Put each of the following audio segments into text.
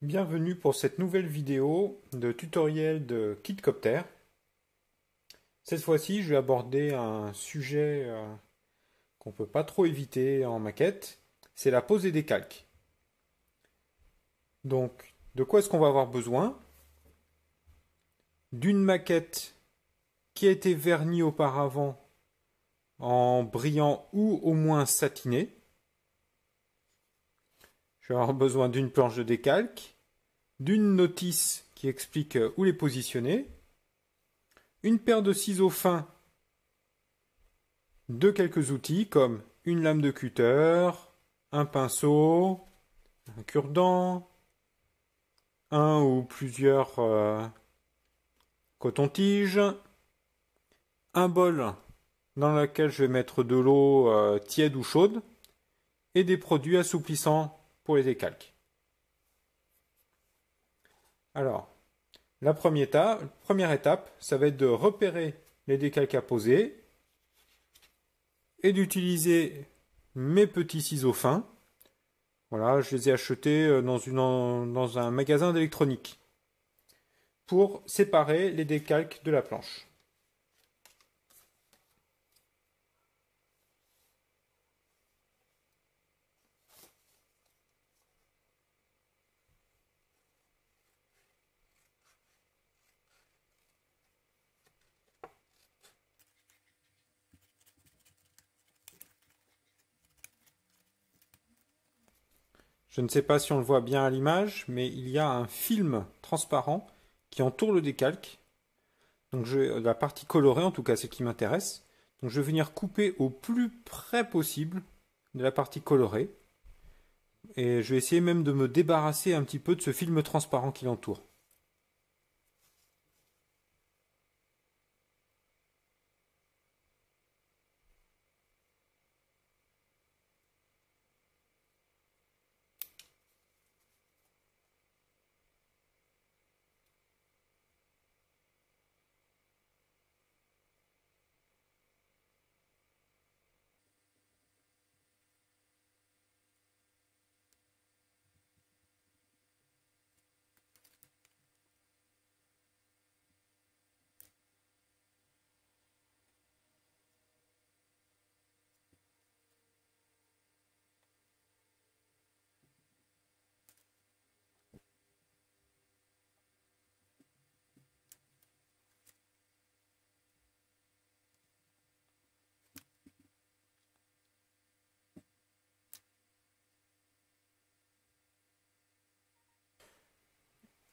Bienvenue pour cette nouvelle vidéo de tutoriel de Kitcopter. Cette fois-ci, je vais aborder un sujet qu'on ne peut pas trop éviter en maquette, c'est la pose des calques. Donc, de quoi est-ce qu'on va avoir besoin? D'une maquette qui a été vernie auparavant en brillant ou au moins satiné. Je vais avoir besoin d'une planche de décalque, d'une notice qui explique où les positionner, une paire de ciseaux fins, de quelques outils comme une lame de cutter, un pinceau, un cure-dent, un ou plusieurs cotons-tiges, un bol dans lequel je vais mettre de l'eau tiède ou chaude et des produits assouplissants pour les décalques. Alors, la première étape, ça va être de repérer les décalques à poser et d'utiliser mes petits ciseaux fins. Voilà, je les ai achetés dans un magasin d'électronique pour séparer les décalques de la planche. Je ne sais pas si on le voit bien à l'image, mais il y a un film transparent qui entoure le décalque. Donc la partie colorée, en tout cas, c'est ce qui m'intéresse. Donc je vais venir couper au plus près possible de la partie colorée. Et je vais essayer même de me débarrasser un petit peu de ce film transparent qui l'entoure.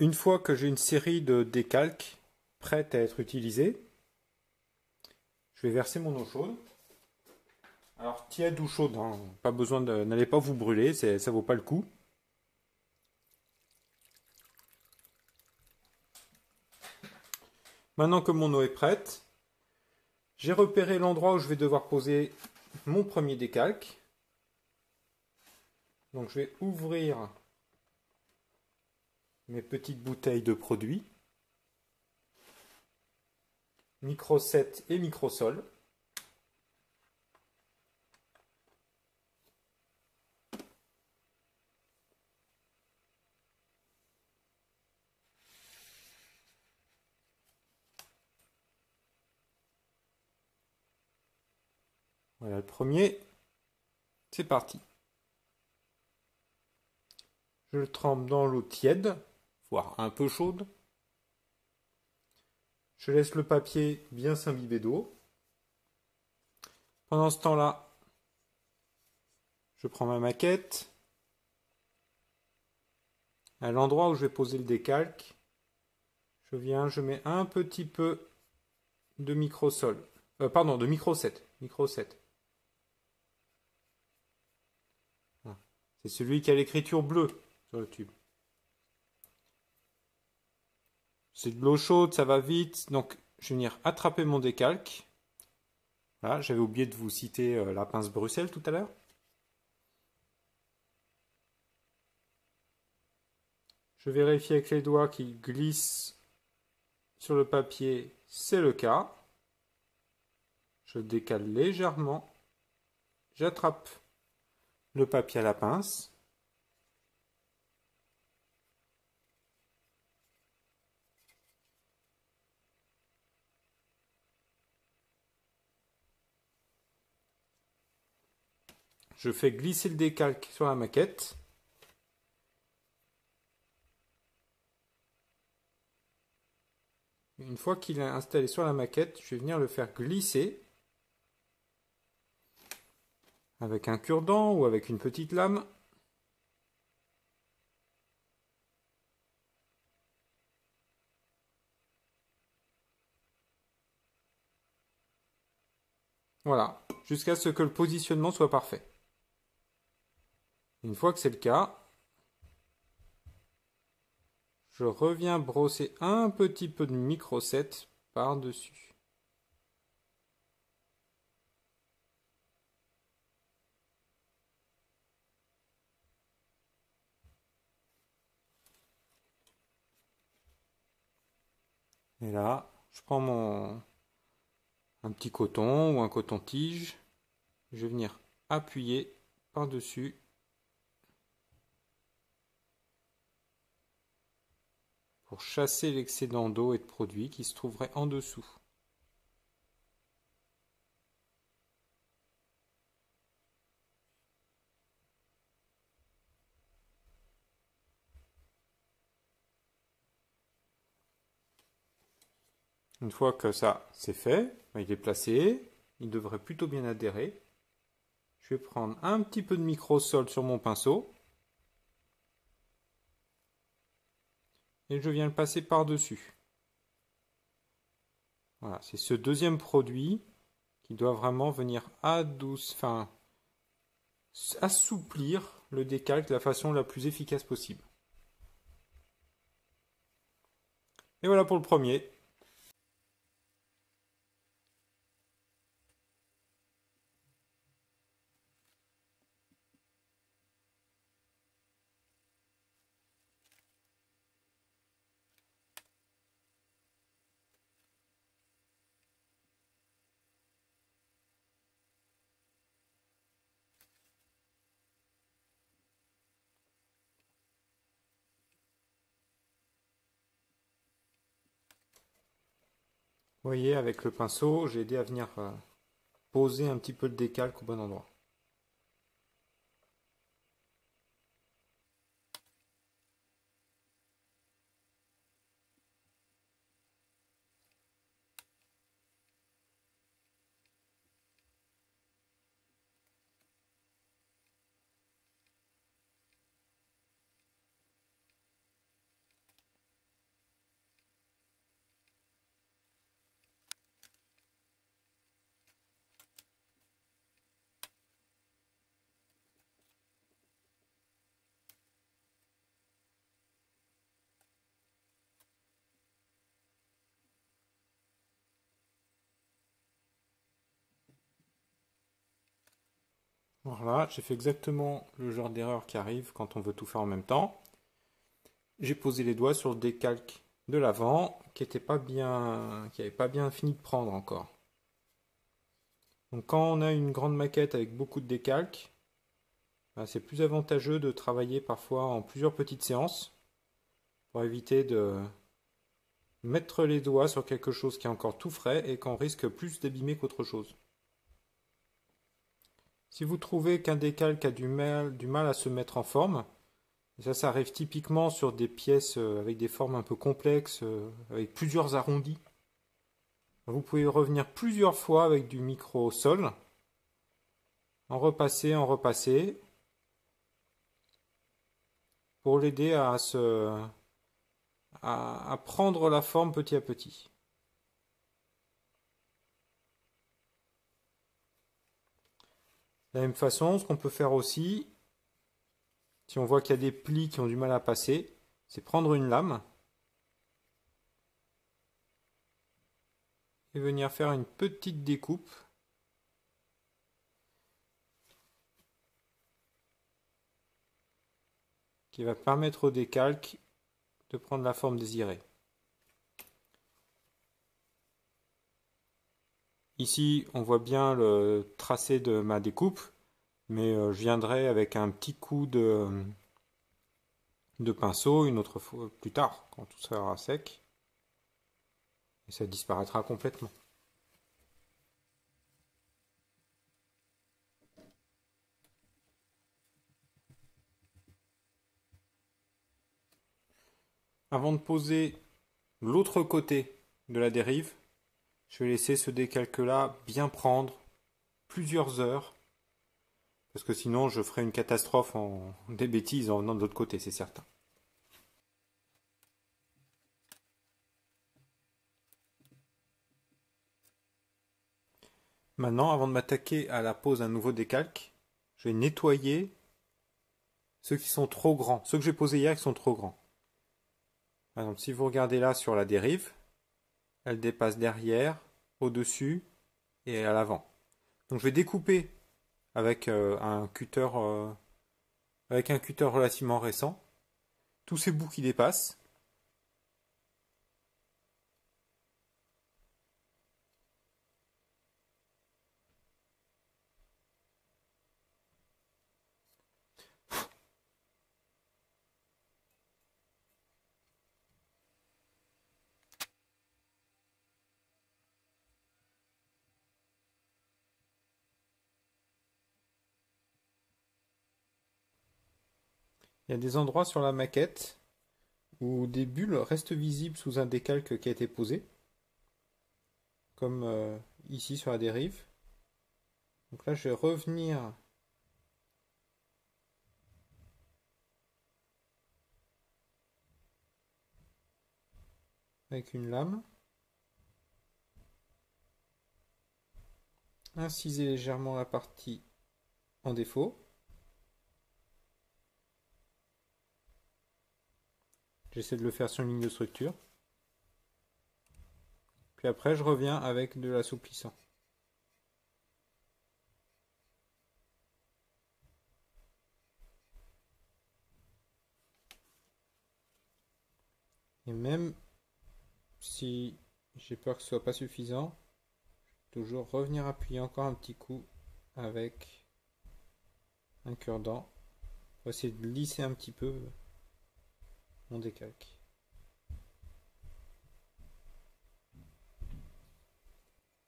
Une fois que j'ai une série de décalques prêtes à être utilisées, je vais verser mon eau chaude. Alors tiède ou chaude, hein, pas besoin n'allez pas vous brûler, ça vaut pas le coup. Maintenant que mon eau est prête, j'ai repéré l'endroit où je vais devoir poser mon premier décalque. Donc je vais ouvrir mes petites bouteilles de produits, micro 7 et micro sol. Voilà le premier, c'est parti. Je le trempe dans l'eau tiède, voire un peu chaude. Je laisse le papier bien s'imbiber d'eau. Pendant ce temps-là, je prends ma maquette. À l'endroit où je vais poser le décalque, je mets un petit peu de microsol. Pardon, de micro 7. Micro 7. C'est celui qui a l'écriture bleue sur le tube. C'est de l'eau chaude, ça va vite. Donc, je vais venir attraper mon décalque. Là, j'avais oublié de vous citer la pince Bruxelles tout à l'heure. Je vérifie avec les doigts qu'il glisse sur le papier, c'est le cas. Je décale légèrement. J'attrape le papier à la pince. je fais glisser le décalque sur la maquette. Une fois qu'il est installé sur la maquette, je vais venir le faire glisser avec un cure-dent ou avec une petite lame. Voilà, jusqu'à ce que le positionnement soit parfait. Une fois que c'est le cas, je reviens brosser un petit peu de micro-set par-dessus. Et là, je prends un petit coton ou un coton-tige. Je vais venir appuyer par-dessus. Pour chasser l'excédent d'eau et de produit qui se trouverait en dessous. Une fois que ça c'est fait, il est placé, il devrait plutôt bien adhérer. Je vais prendre un petit peu de micro-sol sur mon pinceau et je viens le passer par-dessus. Voilà, c'est ce deuxième produit qui doit vraiment venir assouplir le décalque de la façon la plus efficace possible. Et voilà pour le premier. Vous voyez, avec le pinceau, j'ai aidé à venir poser un petit peu le décalque au bon endroit. Voilà, j'ai fait exactement le genre d'erreur qui arrive quand on veut tout faire en même temps. J'ai posé les doigts sur le décalque de l'avant qui n'avait pas bien fini de prendre encore. Donc quand on a une grande maquette avec beaucoup de décalques, c'est plus avantageux de travailler parfois en plusieurs petites séances pour éviter de mettre les doigts sur quelque chose qui est encore tout frais et qu'on risque plus d'abîmer qu'autre chose. Si vous trouvez qu'un décalque a du mal à se mettre en forme, et ça arrive typiquement sur des pièces avec des formes un peu complexes, avec plusieurs arrondis, vous pouvez revenir plusieurs fois avec du micro-sol, en repasser, pour l'aider à prendre la forme petit à petit. De la même façon, ce qu'on peut faire aussi, si on voit qu'il y a des plis qui ont du mal à passer, c'est prendre une lame et venir faire une petite découpe qui va permettre au décalque de prendre la forme désirée. Ici, on voit bien le tracé de ma découpe, mais je viendrai avec un petit coup de pinceau une autre fois plus tard, quand tout sera sec, et ça disparaîtra complètement. Avant de poser l'autre côté de la dérive, je vais laisser ce décalque-là bien prendre plusieurs heures, parce que sinon je ferai une catastrophe des bêtises en venant de l'autre côté, c'est certain. Maintenant, avant de m'attaquer à la pose d'un nouveau décalque, je vais nettoyer ceux qui sont trop grands, ceux que j'ai posés hier qui sont trop grands. Par exemple, si vous regardez là sur la dérive, elle dépasse derrière, au-dessus et à l'avant. Donc je vais découper avec avec un cutter relativement récent tous ces bouts qui dépassent. Il y a des endroits sur la maquette où des bulles restent visibles sous un décalque qui a été posé, comme ici sur la dérive. Donc là, je vais revenir avec une lame, inciser légèrement la partie en défaut. J'essaie de le faire sur une ligne de structure. Puis après, je reviens avec de l'assouplissant. Et même si j'ai peur que ce soit pas suffisant, toujours revenir appuyer encore un petit coup avec un cure-dent pour essayer de lisser un petit peu mon décalque.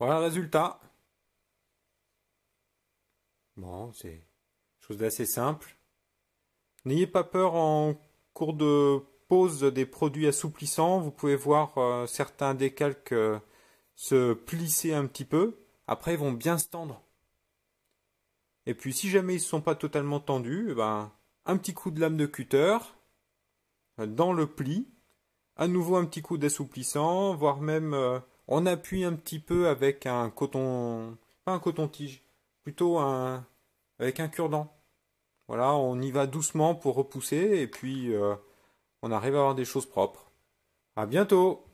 Voilà le résultat. Bon, c'est chose d'assez simple. N'ayez pas peur en cours de pose des produits assouplissants. Vous pouvez voir certains décalques se plisser un petit peu. Après, ils vont bien se tendre. Et puis, si jamais ils ne sont pas totalement tendus, ben, un petit coup de lame de cutter dans le pli. À nouveau un petit coup d'assouplissant, voire même on appuie un petit peu avec un coton, pas un coton-tige, plutôt avec un cure-dent. Voilà, on y va doucement pour repousser et puis on arrive à avoir des choses propres. À bientôt!